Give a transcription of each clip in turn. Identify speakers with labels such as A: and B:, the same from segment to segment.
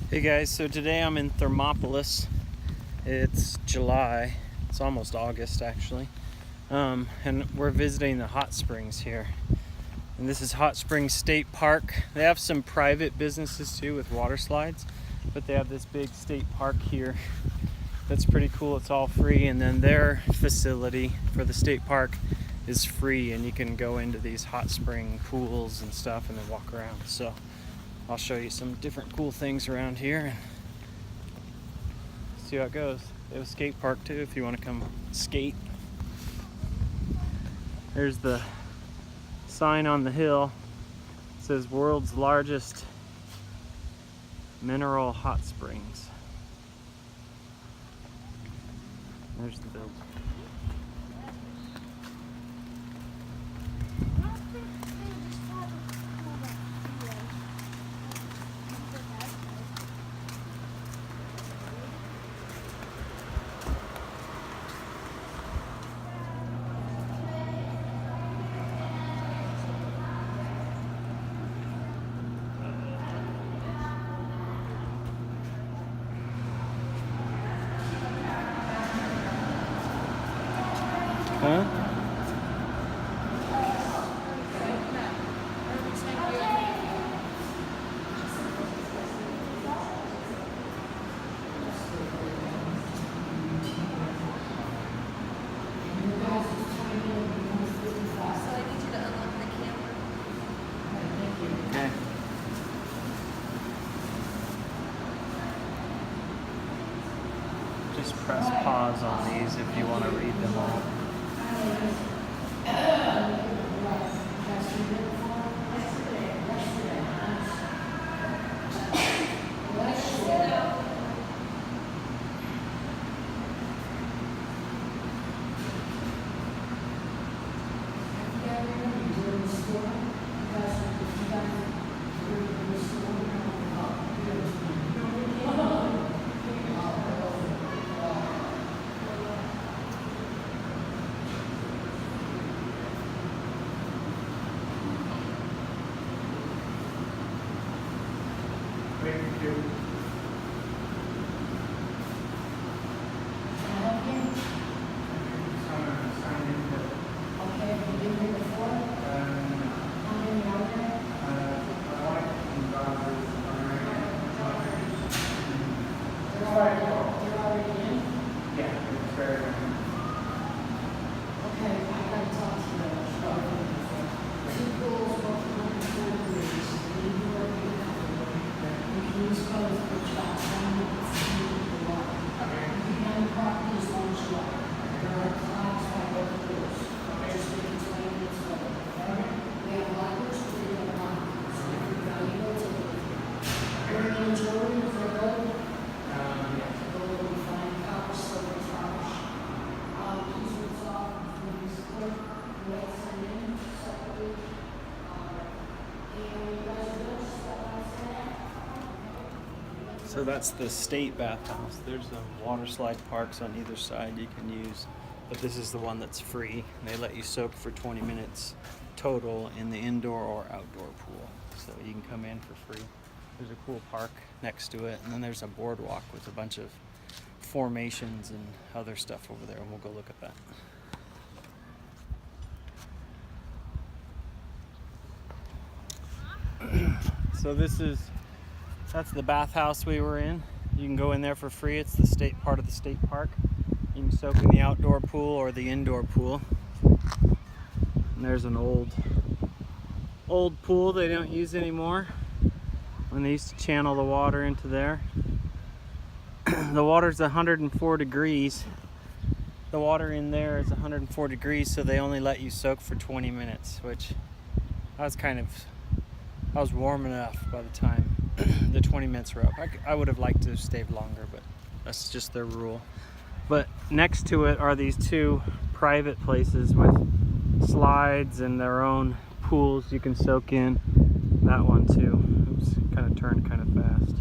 A: Hey guys, so today I'm in Thermopolis. It's July, it's almost August actually, and we're visiting the hot springs here. And this is Hot Springs State Park. They have some private businesses too with water slides, but they have this big state park here that's pretty cool. It's all free, and then their facility for the state park is free, and you can go into these hot spring pools and stuff and then walk around. So I'll show you some different cool things around here and see how it goes. They have a skate park too if you want to come skate. There's the sign on the hill. It says world's largest mineral hot springs. There's the building. Huh? Okay. Just press pause on these if you want to read them all. Thank you. So that's the state bathhouse. There's the water slide parks on either side you can use, but this is the one that's free. They let you soak for 20 minutes total in the indoor or outdoor pool. So you can come in for free. There's a cool park next to it, and then there's a boardwalk with a bunch of formations and other stuff over there, and we'll go look at that. So that's the bathhouse we were in. You can go in there for free. It's the state part of the state park. You can soak in the outdoor pool or the indoor pool. And there's an old pool they don't use anymore. When they used to channel the water into there. The water's 104 degrees. The water in there is 104 degrees, so they only let you soak for 20 minutes, which I was warm enough by the time the 20 minutes were up. I would have liked to have stayed longer, but that's just their rule. But next to it are these two private places with slides and their own pools you can soak in. That one too. Oops, kind of turned kind of fast.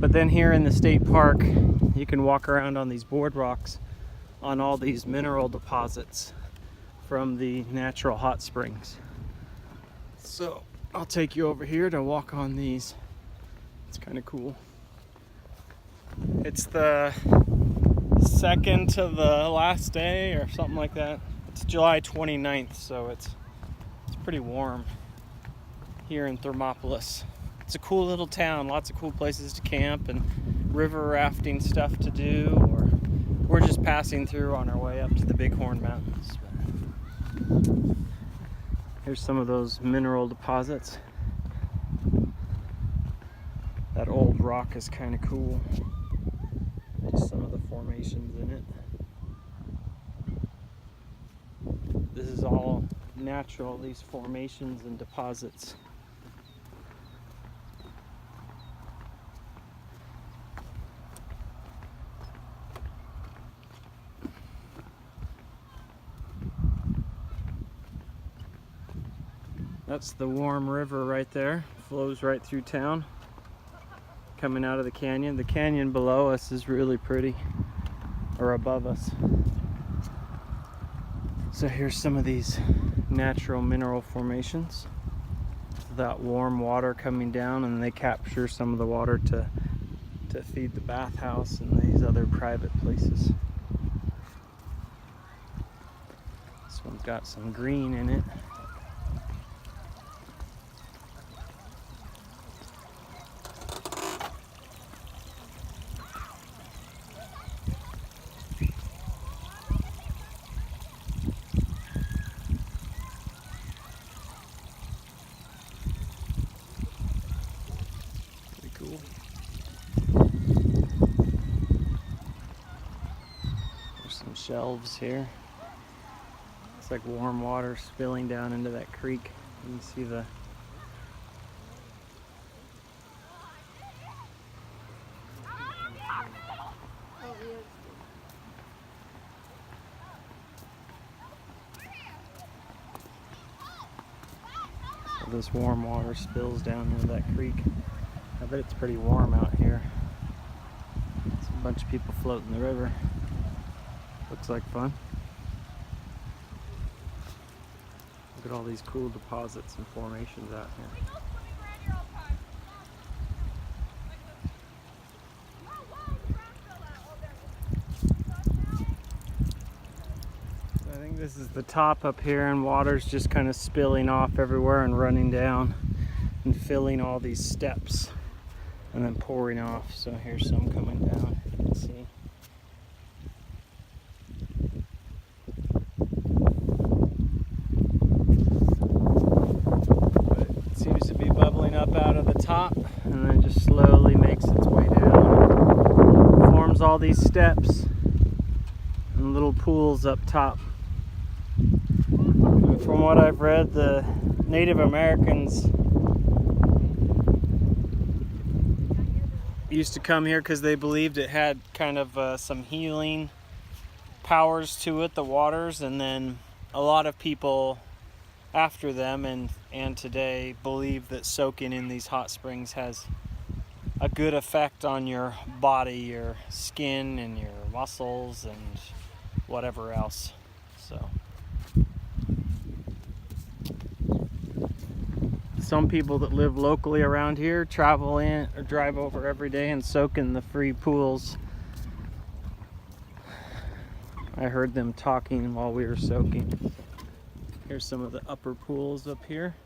A: But then here in the state park, you can walk around on these boardwalks on all these mineral deposits from the natural hot springs. So I'll take you over here to walk on these It's kind of cool. It's the second to the last day or something like that. It's July 29th, so it's pretty warm here in Thermopolis. It's a cool little town, lots of cool places to camp and river rafting stuff to do, or we're just passing through on our way up to the Bighorn Mountains. Here's some of those mineral deposits. That old rock is kind of cool. Just some of the formations in it. This is all natural, these formations and deposits. That's the warm river right there. Flows right through town, coming out of the canyon. The canyon below us is really pretty, or above us. So here's some of these natural mineral formations. That warm water coming down, and they capture some of the water to feed the bathhouse and these other private places. This one's got some green in it. Cool. There's some shelves here. It's like warm water spilling down into that creek. You can see the so this warm water spills down into that creek. I bet it's pretty warm out here. There's a bunch of people floating the river. Looks like fun. Look at all these cool deposits and formations out here. So I think this is the top up here, and water's just kind of spilling off everywhere and running down and filling all these steps and then pouring off. So here's some coming down, you can see. But it seems to be bubbling up out of the top and then just slowly makes its way down. Forms all these steps and little pools up top. And from what I've read, the Native Americans used to come here because they believed it had kind of some healing powers to it, the waters, and then a lot of people after them and today believe that soaking in these hot springs has a good effect on your body, your skin and your muscles and whatever else. So some people that live locally around here travel in or drive over every day and soak in the free pools. I heard them talking while we were soaking. Here's some of the upper pools up here.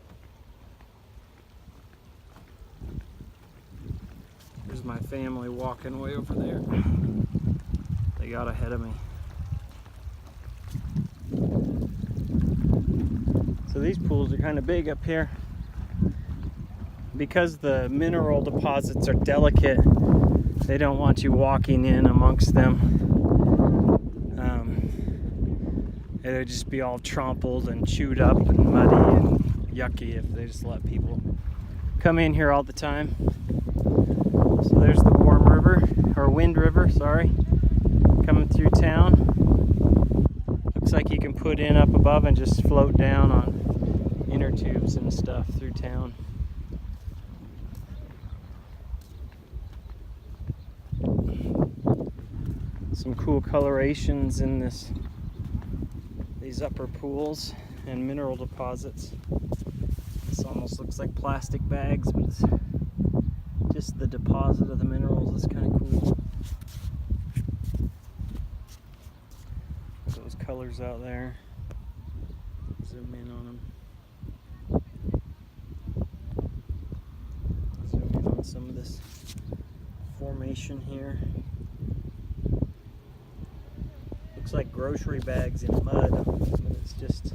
A: Here's my family walking way over there. They got ahead of me. So these pools are kind of big up here. Because the mineral deposits are delicate, they don't want you walking in amongst them. It would just be all trampled and chewed up and muddy and yucky if they just let people come in here all the time. So there's the warm river, or Wind River, sorry, coming through town. Looks like you can put in up above and just float down on inner tubes and stuff through town. Some cool colorations in these upper pools and mineral deposits. This almost looks like plastic bags, but it's Just the deposit of the minerals is kind of cool. Those colors out there. Zoom in on them. Zoom in on some of this formation here. Looks like grocery bags in mud, but it's just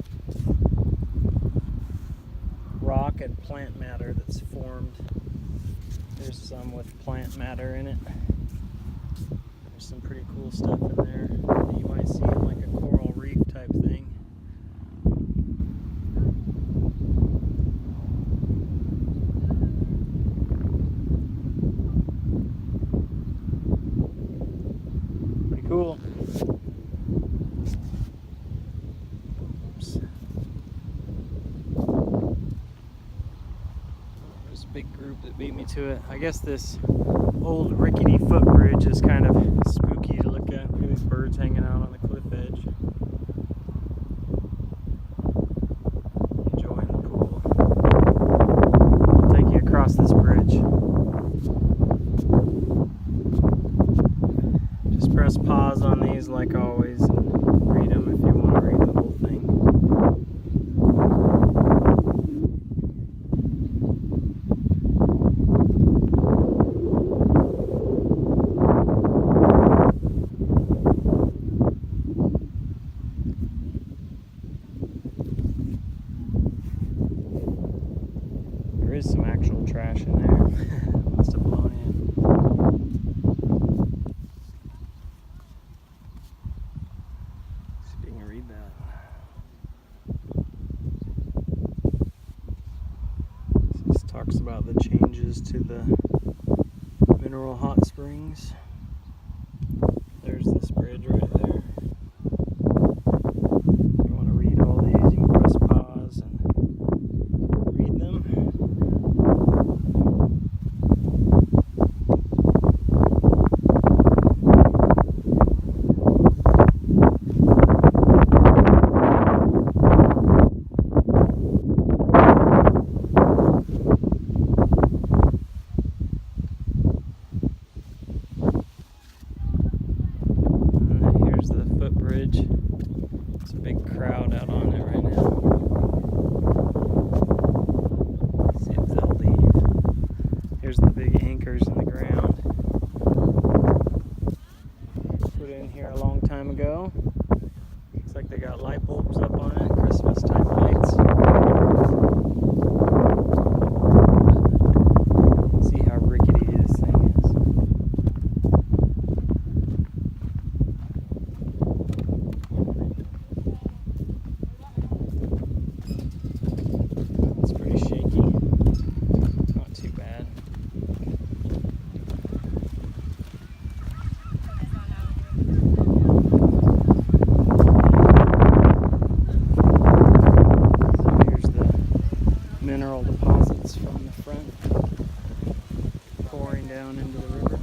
A: rock and plant matter that's formed. There's some with plant matter in it. There's some pretty cool stuff in there that you might see in like a coral reef type thing. Pretty cool. Oops. There's a big group that beat me to it. I guess this old rickety footbridge is kind of spooky to look at. Look at these birds hanging out on the cliff edge. Enjoying the pool. I'll take you across this bridge. Just press pause on these like always and read them if you want to read the whole thing. There is some actual trash in there. Must have blown in. See if you can read that. This talks about the changes to the mineral hot springs. There's this bridge right there. If you want to read all these, you can press pause and read them. Bridge. There's a big crowd out on it right now. Let's see if they'll leave. Here's the big anchors in the ground. Put in here a long time ago. Looks like they got light bulbs up on it, Christmas type lights. See how rickety this thing is. Mineral deposits from the front pouring down into the river.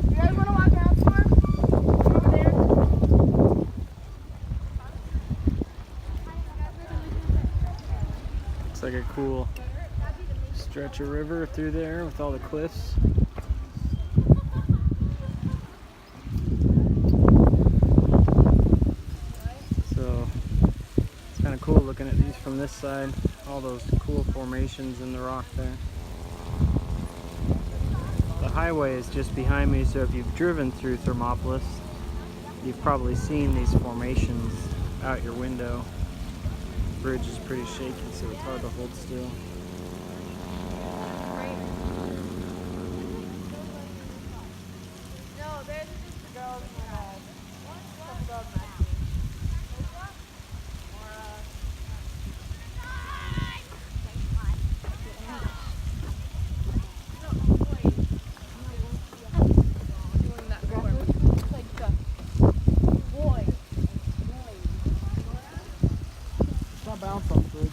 B: You guys want to walk out for over there?
A: Looks like a cool stretch of river through there with all the cliffs. So it's kind of cool looking at these from this side. All those cool formations in the rock there. The highway is just behind me, so if you've driven through Thermopolis, you've probably seen these formations out your window. The bridge is pretty shaky, so it's hard to hold still.
B: No, there's just the girls in the hall. Some girls matching.
C: Bounce on the bridge.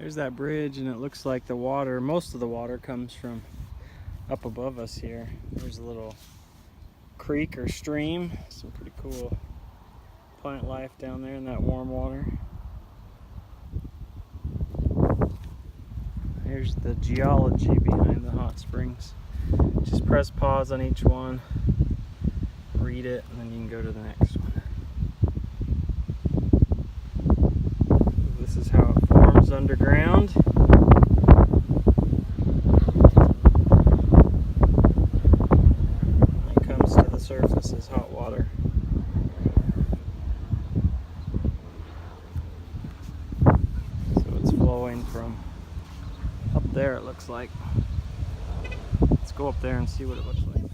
A: There's that bridge, and it looks like the water, most of the water comes from up above us here. There's a little creek or stream. Some pretty cool plant life down there in that warm water. Here's the geology behind the hot springs. Just press pause on each one, read it, and then you can go to the next one. This is how it forms underground. When it comes to the surface is hot water. So it's flowing from up there, it looks like. Let's go up there and see what it looks like.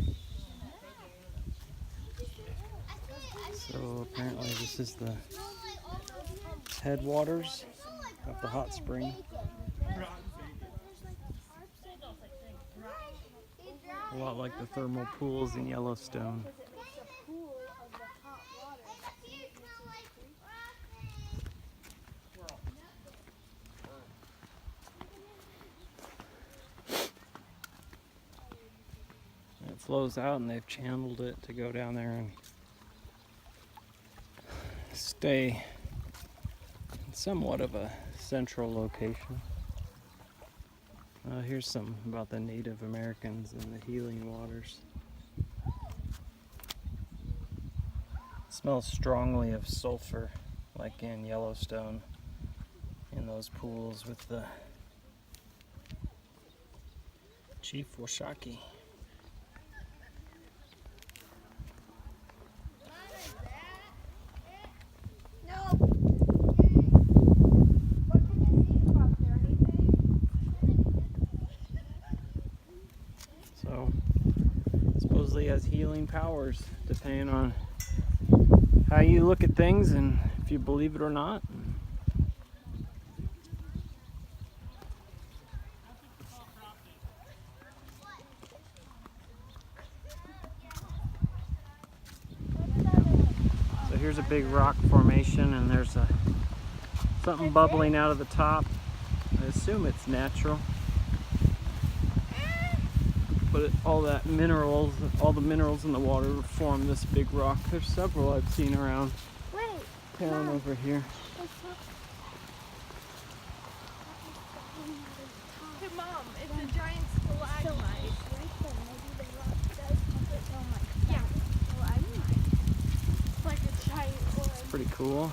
A: So apparently this is the headwaters of the hot spring. A lot like the thermal pools in Yellowstone. It flows out, and they've channeled it to go down there and stay in somewhat of a central location. Here's something about the Native Americans and the healing waters. It smells strongly of sulfur, like in Yellowstone, in those pools with the Chief Washaki. So, supposedly has healing powers, depending on how you look at things and if you believe it or not. So here's a big rock formation, and there's something bubbling out of the top. I assume it's natural. But all the minerals in the water form this big rock. There's several I've seen around town over here.
B: Hey Mom, it's a giant stalagmite. Yeah, stalagmite. It's like a giant one.
A: It's pretty cool.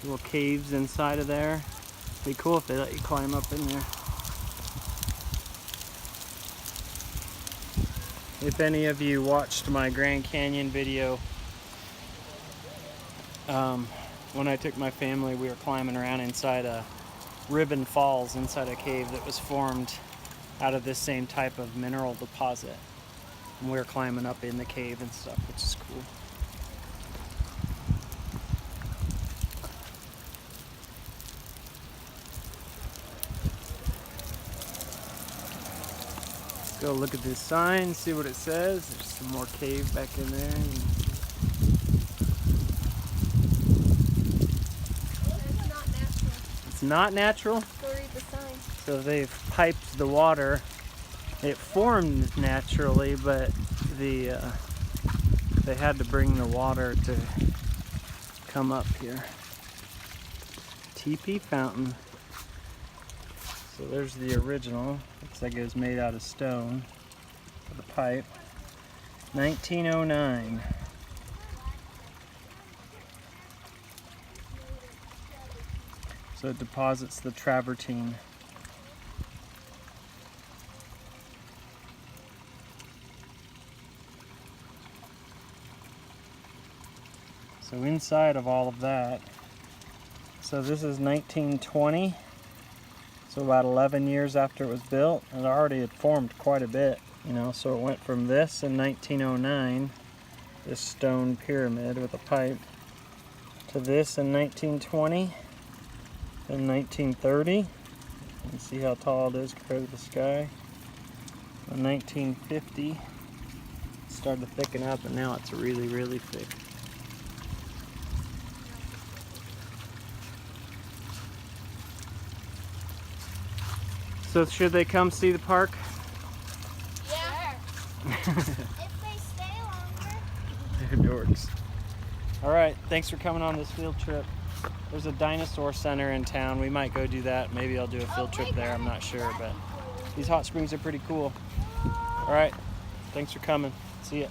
A: Little caves inside of there. Be cool if they let you climb up in there. If any of you watched my Grand Canyon video, when I took my family, we were climbing around inside a Ribbon Falls, inside a cave that was formed out of this same type of mineral deposit. And we were climbing up in the cave and stuff, which is cool. Go look at this sign, see what it says. There's some more cave back in there.
B: It's not natural.
A: It's not natural?
B: Go read the sign.
A: So they've piped the water. It formed naturally, but they had to bring the water to come up here. TP fountain. So there's the original. Looks like it was made out of stone with a pipe. 1909. So it deposits the travertine. So inside of all of that, so this is 1920. So about 11 years after it was built, it already had formed quite a bit, you know. So it went from this in 1909, this stone pyramid with a pipe, to this in 1920, then 1930. You can see how tall it is compared to the sky. In 1950, it started to thicken up, and now it's really, really thick. So should they come see the park?
B: Yeah. If they stay longer.
A: They're dorks. All right, thanks for coming on this field trip. There's a dinosaur center in town. We might go do that. Maybe I'll do a field trip there. I'm not sure, but these hot springs are pretty cool. All right, thanks for coming. See ya.